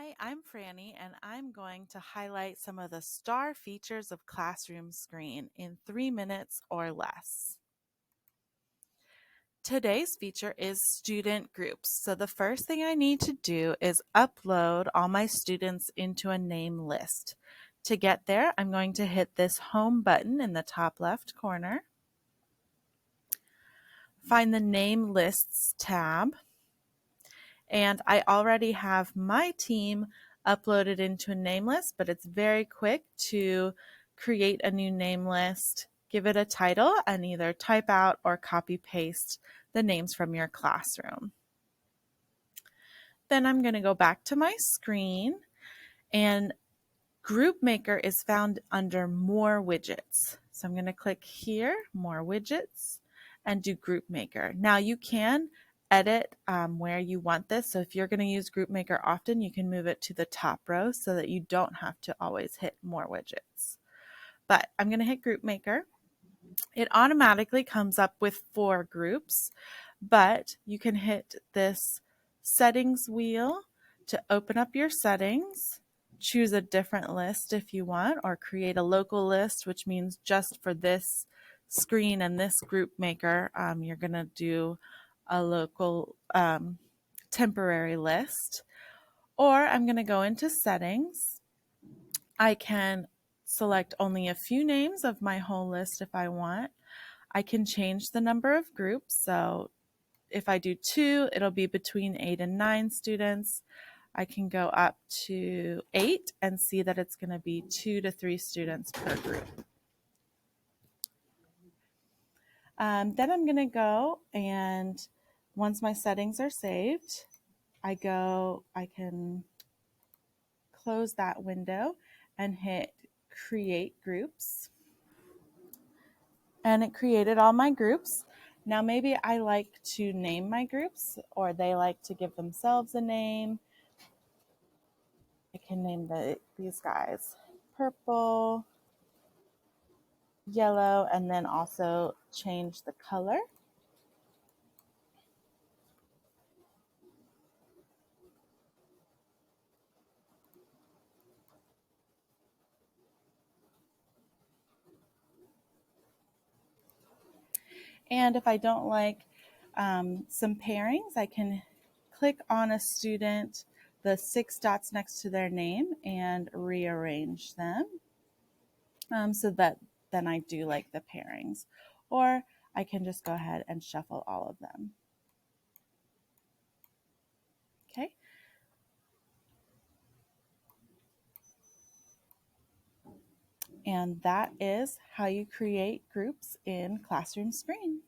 Hi, I'm Franny, and I'm going to highlight some of the star features of Classroomscreen in 3 minutes or less. Today's feature is student groups. So the first thing I need to do is upload all my students into a name list. To get there, I'm going to hit this home button in the top left corner. Find the Name Lists tab. And I already have my team uploaded into a name list, but it's very quick to create a new name list, give it a title, and either type out or copy paste the names from your classroom. Then I'm going to go back to my screen, and Group Maker is found under More Widgets. So I'm going to click here, More Widgets, and do Group Maker. Now you can edit where you want this. So if you're going to use Group Maker often, you can move it to the top row so that you don't have to always hit More Widgets. But I'm going to hit Group Maker. It automatically comes up with 4 groups, but you can hit this settings wheel to open up your settings, choose a different list if you want, or create a local list, which means just for this screen and this group maker, you're going to do a local temporary list. Or I'm going to go into settings. I can select only a few names of my whole list if I want. I can change the number of groups. So if I do 2, it'll be between 8 and 9 students. I can go up to 8 and see that it's going to be 2 to 3 students per group. Then I'm going to go, and once my settings are saved, I can close that window and hit Create Groups. And it created all my groups. Now maybe I like to name my groups, or they like to give themselves a name. I can name these guys purple, yellow, and then also change the color. And if I don't like some pairings, I can click on a student, the 6 dots next to their name, and rearrange them so that then I do like the pairings. Or I can just go ahead and shuffle all of them. Okay. And that is how you create groups in Classroomscreen.